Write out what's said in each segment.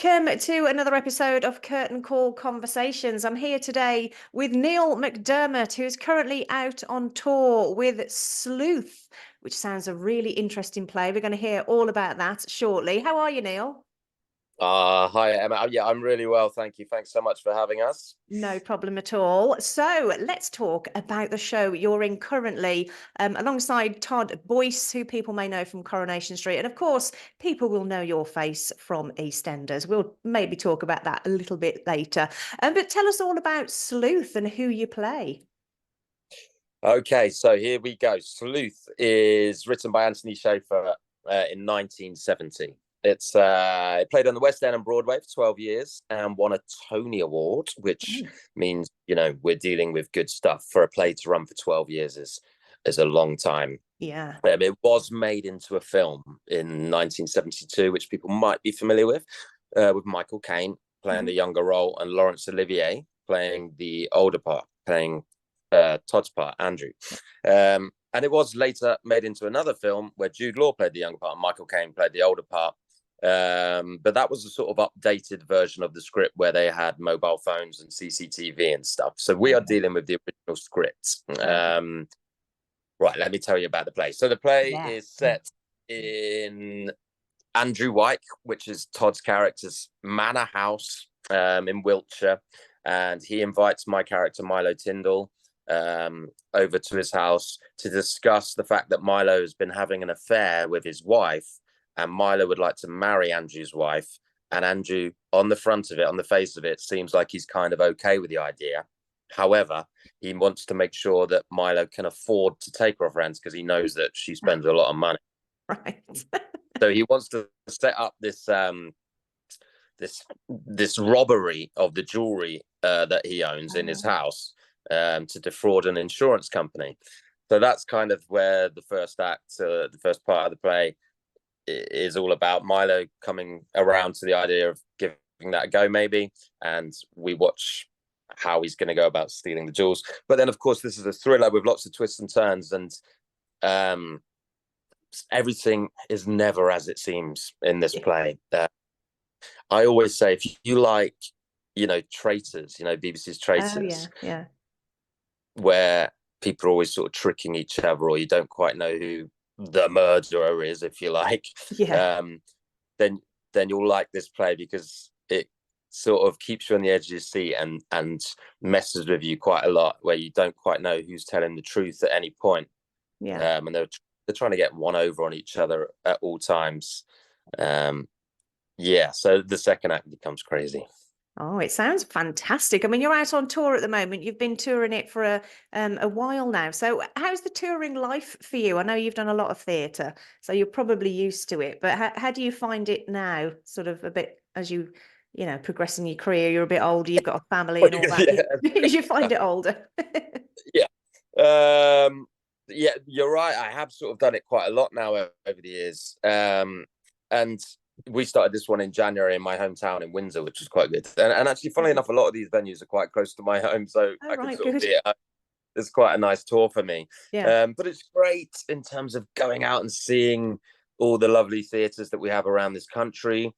Welcome to another episode of Curtain Call Conversations. I'm here today with Neil McDermott, who is currently out on tour with Sleuth, which sounds a really interesting play. We're going to hear all about that shortly. How are you, Neil? Hi, Emma. Yeah, I'm really well, thank you. Thanks so much for having us. No problem at all. So let's talk about the show you're in currently, alongside Todd Boyce, who people may know from Coronation Street. And of course, people will know your face from Eastenders. We'll maybe talk about that a little bit later. But tell us all about Sleuth and who you play. Okay, so here we go. Sleuth is written by Anthony Schaefer in 1970. It played on the West End and Broadway for 12 years and won a Tony Award, which means, we're dealing with good stuff. For a play to run for 12 years is a long time. Yeah. It was made into a film in 1972, which people might be familiar with Michael Caine playing the younger role and Laurence Olivier playing the older part, playing Todd's part, Andrew. And it was later made into another film where Jude Law played the younger part and Michael Caine played the older part. But that was a sort of updated version of the script where they had mobile phones and CCTV and stuff. So we are dealing with the original script. Right, let me tell you about the play. So the play is set in Andrew Wyke, which is Todd's character's manor house in Wiltshire. And he invites my character, Milo Tyndall, over to his house to discuss the fact that Milo has been having an affair with his wife, and Milo would like to marry Andrew's wife. And Andrew, on the front of it, on the face of it, seems like he's kind of okay with the idea. However, he wants to make sure that Milo can afford to take her off hands because he knows that she spends a lot of money. Right. So he wants to set up this this robbery of the jewelry that he owns in his house to defraud an insurance company. So that's kind of where the first act, the first part of the play is all about. Milo coming around to the idea of giving that a go, maybe, and we watch how he's going to go about stealing the jewels. But then, of course, this is a thriller with lots of twists and turns, and everything is never as it seems in this play. I always say, if you like, Traitors, BBC's Traitors, where people are always sort of tricking each other, or you don't quite know who the murderer is, if you like, then you'll like this play because it sort of keeps you on the edge of your seat and messes with you quite a lot, where you don't quite know who's telling the truth at any point. And they're trying to get one over on each other at all times. So the second act becomes crazy. Oh, it sounds fantastic. I mean, you're out on tour at the moment. You've been touring it for a while now. So how's the touring life for you? I know you've done a lot of theatre, so you're probably used to it. But how do you find it now, sort of a bit as you progress in your career? You're a bit older, you've got a family and all that. Did you find it older? Yeah, you're right. I have sort of done it quite a lot now over the years. And we started this one in January in my hometown in Windsor, which is quite good. And actually, funnily enough, a lot of these venues are quite close to my home, so I can sort of be it. It's quite a nice tour for me. But it's great in terms of going out and seeing all the lovely theatres that we have around this country.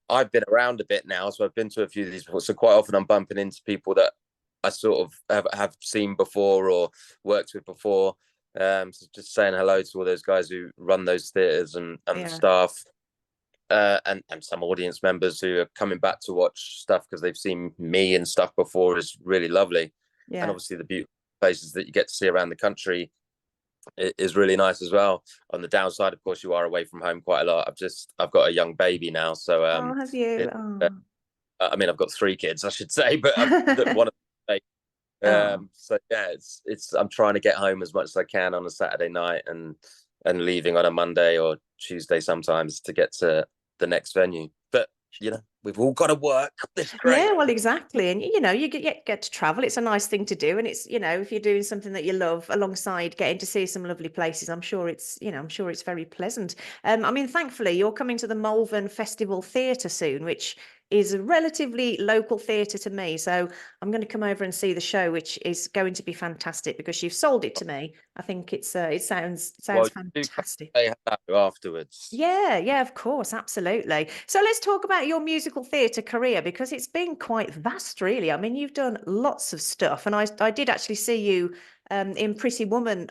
I've been around a bit now, so I've been to a few of these before. So quite often I'm bumping into people that I sort of have seen before or worked with before. So just saying hello to all those guys who run those theatres and the staff. And some audience members who are coming back to watch stuff because they've seen me and stuff before is really lovely. And obviously the beautiful places that you get to see around the country is really nice as well. On the downside, of course, you are away from home quite a lot. I've got a young baby now, so have you? I mean, I've got 3 kids, I should say, but one of them. So it's I'm trying to get home as much as I can on a Saturday night and leaving on a Monday or Tuesday sometimes to get to the next venue. But we've all got to work. This great. Yeah, well, exactly. And you get to travel. It's a nice thing to do, and it's if you're doing something that you love alongside getting to see some lovely places, I'm sure it's very pleasant. I mean, thankfully you're coming to the Malvern Festival Theatre soon, which is a relatively local theatre to me. So I'm going to come over and see the show, which is going to be fantastic because you've sold it to me. I think it sounds Well, you do fantastic. say hello afterwards. Yeah, of course, absolutely. So let's talk about your musical theatre career because it's been quite vast, really. I mean, you've done lots of stuff, and I did actually see you in Pretty Woman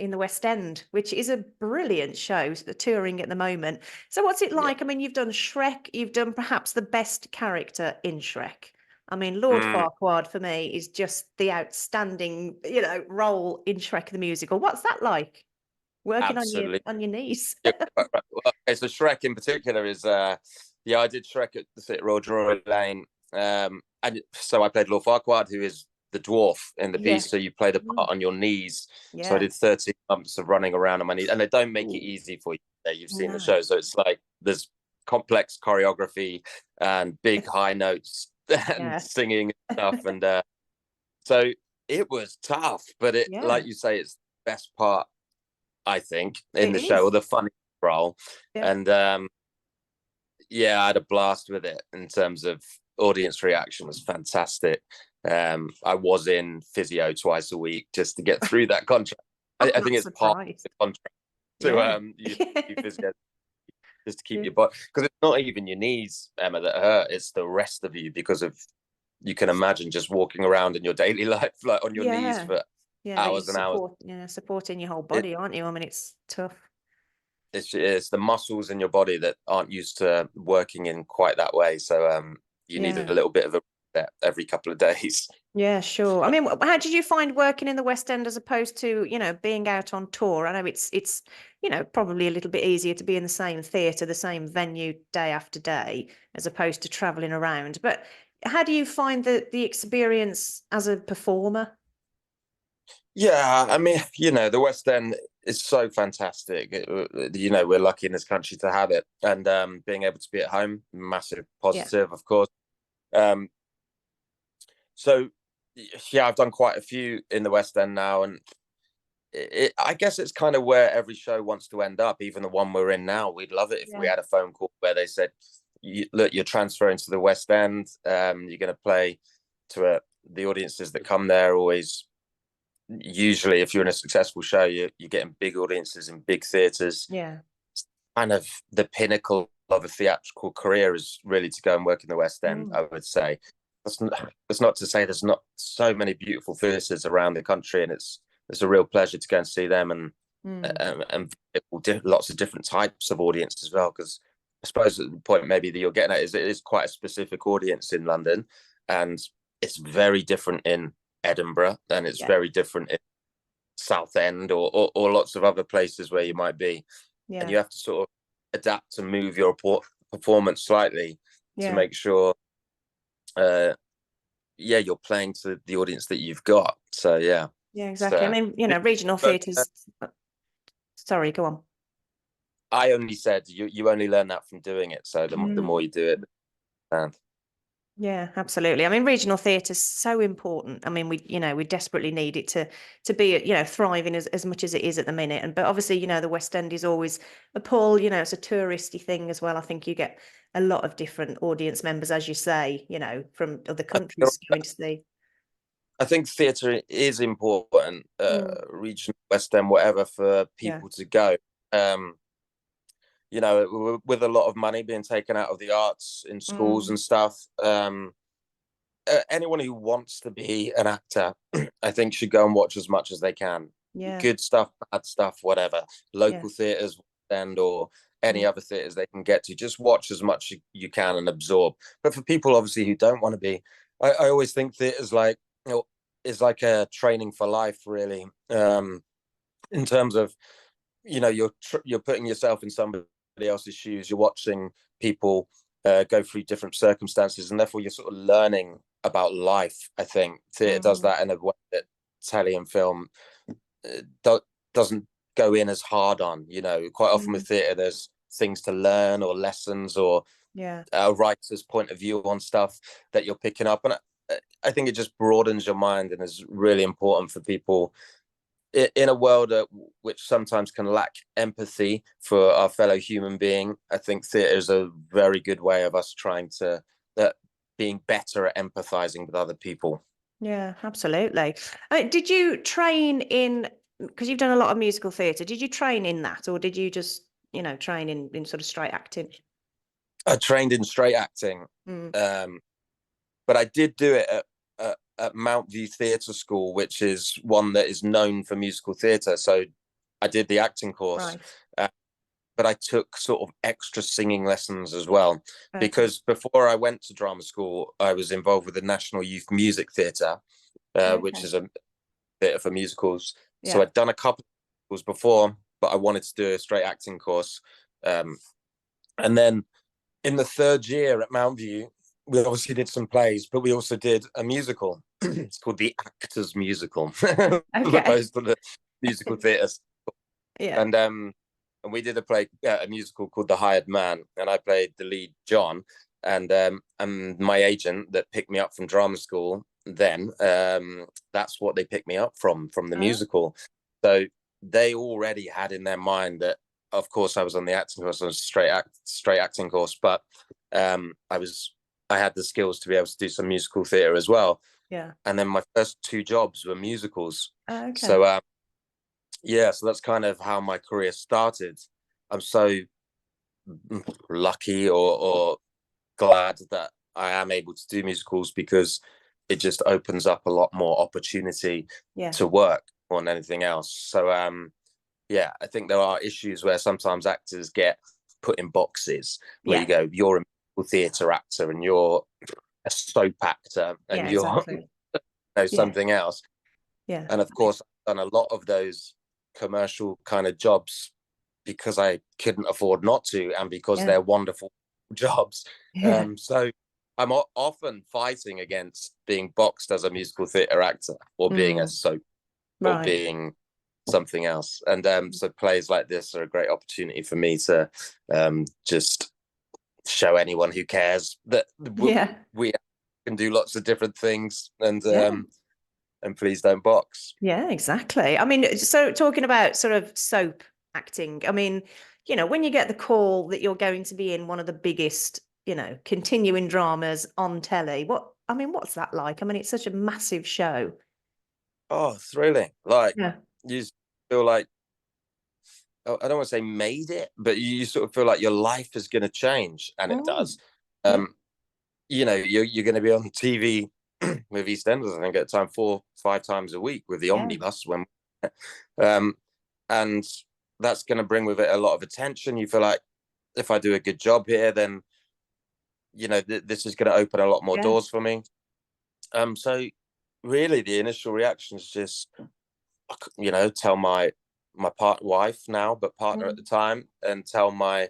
in the West End, which is a brilliant show, touring at the moment. So what's it Yeah. like? I mean, you've done Shrek, you've done perhaps the best character in Shrek. I mean, Lord Mm, Farquaad for me is just the outstanding, role in Shrek the musical. What's that like? Working on absolutely. your knees. You're quite right. Well, okay, so Shrek in particular is yeah, I did Shrek at the Theatre Royal Drury Lane. And so I played Lord Farquaad, who is the dwarf in the Yeah. piece. So you play the Mm. part on your knees. So I Yeah. did 13 months of running around on my knees, and they don't make it Ooh, easy for you. Yeah, you've seen the no. show, so it's like there's complex choreography and big high notes and Yeah. singing and stuff, and so it was tough. But it, Yeah. like you say, it's the best part, I think, in It the show, or is. the funny role. Yeah. And yeah, I had a blast with it in terms of audience reaction was fantastic. I was in physio twice a week just to get through that contract. I'm I think not it's part of surprised. the contract to Yeah. you do physio just to keep Yeah. your body, because it's not even your knees, Emma, that hurt. It's the rest of you, because of, you can imagine just walking around in your daily life like on your knees Yeah. for Yeah. You hours and hours. supporting your whole It, body, aren't you? I mean, it's tough. it's the muscles in your body that aren't used to working in quite that way. So you need Yeah. a little bit of a reset every couple of days. Yeah, sure. I mean, how did you find working in the West End as opposed to, being out on tour? I know it's, probably a little bit easier to be in the same theatre, the same venue day after day, as opposed to traveling around. But how do you find the experience as a performer? Yeah, I mean, the West End is so fantastic. We're lucky in this country to have it, and being able to be at home, massive Yeah. positive, of course. Um, so yeah, I've done quite a few in the West End now, and I guess it's kind of where every show wants to end up. Even the one we're in now, we'd love it if we Yeah. had a phone call where they said, "Look, you're transferring to the West End. You're going to play to the audiences that come there. Always, usually, if you're in a successful show, you're getting big audiences in big theatres. Yeah. Kind of the pinnacle of a theatrical career is really to go and work in the West End. Mm. I would say that's not to say there's not so many beautiful theatres around the country, and it's a real pleasure to go and see them, Mm. and lots of different types of audience as well. Because I suppose the point maybe that you're getting at is it is quite a specific audience in London, and it's very different in Edinburgh, and it's Yeah. very different in Southend, or lots of other places where you might be, and Yeah. you have to sort of adapt to move your performance slightly to Yeah. make sure uh yeah, you're playing to the audience that you've got. So yeah. Yeah, exactly. I So mean, regional but theatres. Sorry, go on. I only said you only learn that from doing it. So the Mm. more you do it, and Yeah, absolutely. I mean, regional theatre is so important. I mean, we desperately need it to be, thriving as much as it is at the minute. But obviously, the West End is always a pull. It's a touristy thing as well. I think you get a lot of different audience members, as you say, from other I think, countries going to see. I think theatre is important, Mm. regional, West End, whatever, for Yeah. people to go. Um, with a lot of money being taken out of the arts in schools Mm. and stuff. Anyone who wants to be an actor, I think, should go and watch as much as they can. Yeah. Good stuff, bad stuff, whatever. Yeah. Local theatres and or any Mm. other theatres they can get to. Just watch as much you can and absorb. But for people obviously who don't want to be, I always think theatres is like a training for life, really. In terms of you're putting yourself in somebody else's shoes. You're watching people go through different circumstances, and therefore you're sort of learning about life. I think theatre does Mm. that in a way that telly and film do, doesn't go in as hard on. Quite often Mm. with theatre, there's things to learn or lessons or Yeah. a writer's point of view on stuff that you're picking up, and I think it just broadens your mind and is really important for people in a world which sometimes can lack empathy for our fellow human being. I think theatre is a very good way of us trying to at being better at empathizing with other people. Yeah, absolutely. Did you train in, because you've done a lot of musical theatre, did you train in that, or did you just, train in sort of straight acting? I trained in straight acting, Mm. but I did do it at Mount View Theatre School, which is one that is known for musical theatre. So I did the acting course, Right. but I took sort of extra singing lessons as well, Okay. because before I went to drama school, I was involved with the National Youth Music Theatre, which Okay. is a theatre for musicals. So Yeah. I'd done a couple of musicals before, but I wanted to do a straight acting course. And then in the third year at Mount View, we obviously did some plays, but we also did a musical. It's called the Actors Musical, as Okay. opposed to the musical theatre. Yeah. And we did a musical called The Hired Man, and I played the lead, John. And my agent that picked me up from drama school then, that's what they picked me up from the Oh, musical. So they already had in their mind that, of course, I was on the acting course, on a straight acting course, but I had the skills to be able to do some musical theatre as well. yeah. And then my first two jobs were musicals. Oh, okay. So yeah, so that's kind of how my career started. I'm so lucky or glad that I am able to do musicals, because it just opens up a lot more opportunity Yeah. to work more than anything else. So yeah, I think there are issues where sometimes actors get put in boxes where Yeah. you go, you're a musical theatre actor and you're a soap actor and Yeah, you're exactly. Yeah. something else. Yeah. And of course, I've done a lot of those commercial kind of jobs because I couldn't afford not to, and because Yeah. they're wonderful jobs. Yeah. So I'm often fighting against being boxed as a musical theatre actor, or being a Mm. soap, or Right. being something else. And so plays like this are a great opportunity for me to just show anyone who cares that Yeah. we can do lots of different things, Yeah. and please don't box. Yeah, exactly. I mean, so talking about sort of soap acting, I mean, when you get the call that you're going to be in one of the biggest, continuing dramas on telly, what's that like? I mean, it's such a massive show. Oh, thrilling. Like, Yeah. you feel like, I don't want to say made it, but you sort of feel like your life is going to change, and it Mm. does. Yeah. You're going to be on TV with EastEnders, I think, at time 4-5 times a week with the Yeah. omnibus, um, and that's going to bring with it a lot of attention. You feel like, if I do a good job here, then this is going to open a lot more Yeah. doors for me. So really, the initial reaction is just, tell my wife now, but partner at Mm. the time, and tell my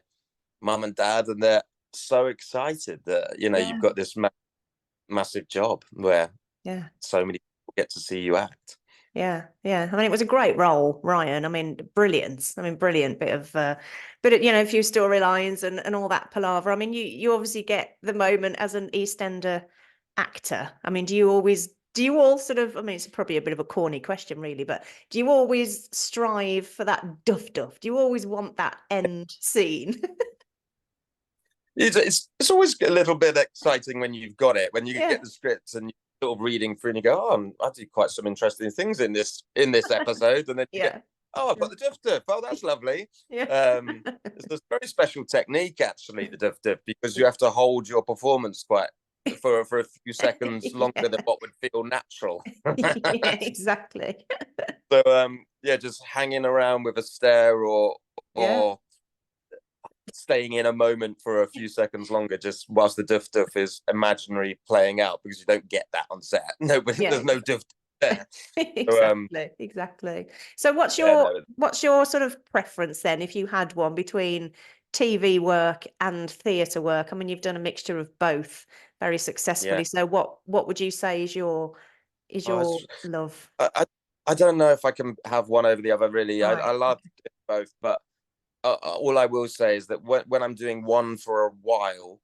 mum and dad, and they're so excited that you've Yeah. got this massive job where Yeah. so many people get to see you act. Yeah, yeah. I mean, it was a great role, Ryan. I mean, brilliant. I mean, brilliant bit of, a few storylines and all that palaver. I mean, you obviously get the moment as an Eastender actor. I mean, do you all sort of? I mean, it's probably a bit of a corny question, really, but do you always strive for that duff? Do you always want that end scene? It's always a little bit exciting when you've got it, when you Yeah, get the scripts and you're sort of reading through and you go, oh, I do quite some interesting things in this episode, and then you get, yeah, oh, I've got the duff, oh, that's lovely. yeah, It's a very special technique, actually, the duff, because you have to hold your performance quite for a few seconds longer than yeah, what would feel natural. yeah, exactly. So yeah, just hanging around with a stare, or Yeah. or staying in a moment for a few seconds longer, just whilst the duff is imaginary playing out, because you don't get that on set. Nobody, Yeah, there's no duff there. So exactly. So what's yeah, your no, what's your sort of preference then, if you had one, between TV work and theatre work? I mean, you've done a mixture of both very yeah. successfully. So what would you say is Oh, your love? I don't know if I can have one over the other, really. I Right. love both, but all I will say is that when I'm doing one for a while,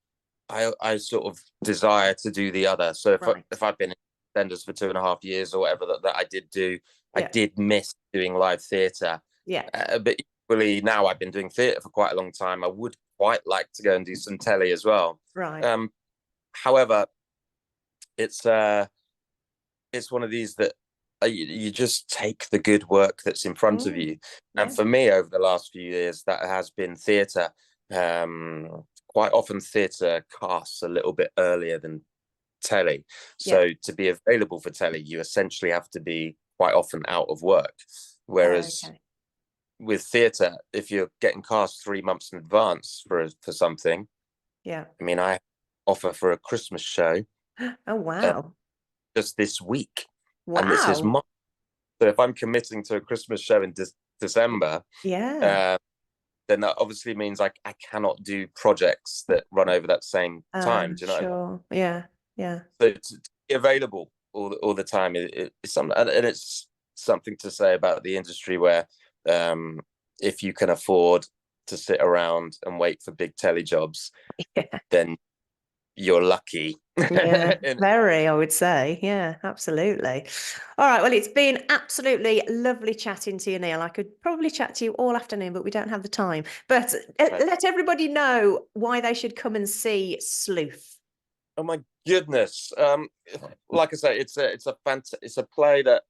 I sort of desire to do the other. So Right. if I've been in Eastenders for 2.5 years or whatever that I did do, I Yeah. did miss doing live theatre. Yeah. But equally, now I've been doing theatre for quite a long time, I would quite like to go and do some telly as well. Right. Um, However, it's one of these that you just take the good work that's in front of you. And Yeah. for me, over the last few years, that has been theatre. Quite often, theatre casts a little bit earlier than telly. Yeah. So to be available for telly, you essentially have to be quite often out of work. Whereas Okay. with theatre, if you're getting cast 3 months in advance for something, Yeah. I mean, I offer for a Christmas show Oh, wow. just this week, and this is Wow. my. So if I'm committing to a Christmas show in December, Yeah. uh, then that obviously means I cannot do projects that run over that same time. Do you know what I mean? Sure. Yeah. Yeah. So to be available all the time it's something, and it's something to say about the industry where if you can afford to sit around and wait for big telly jobs, Yeah. then you're lucky. Yeah, And very, I would say. Yeah, absolutely. All right. Well, it's been absolutely lovely chatting to you, Neil. I could probably chat to you all afternoon, but we don't have the time. But let everybody know why they should come and see Sleuth. oh my goodness, like I say, it's a play that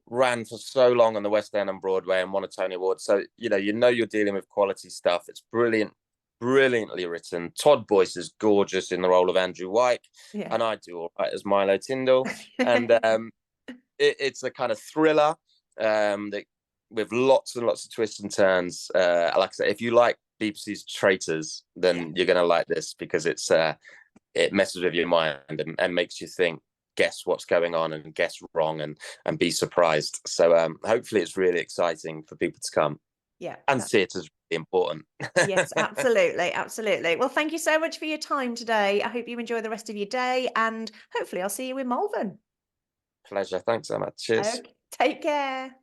ran for so long on the West End and Broadway and won a Tony Award. So you're dealing with quality stuff. It's brilliantly written. Todd Boyce is gorgeous in the role of Andrew Wyke, Yeah. and I do all right as Milo Tyndall. And it's a kind of thriller that with lots and lots of twists and turns. Like I say, if you like BBC's Traitors, then you're gonna like this, because it messes with your mind and makes you think, guess what's going on and guess wrong and be surprised. So hopefully it's really exciting for people to come. Yeah. And theatre's really important. Yes, absolutely. Absolutely. Well, thank you so much for your time today. I hope you enjoy the rest of your day, and hopefully I'll see you in Malvern. Pleasure. Thanks so much. Cheers. Okay. Take care.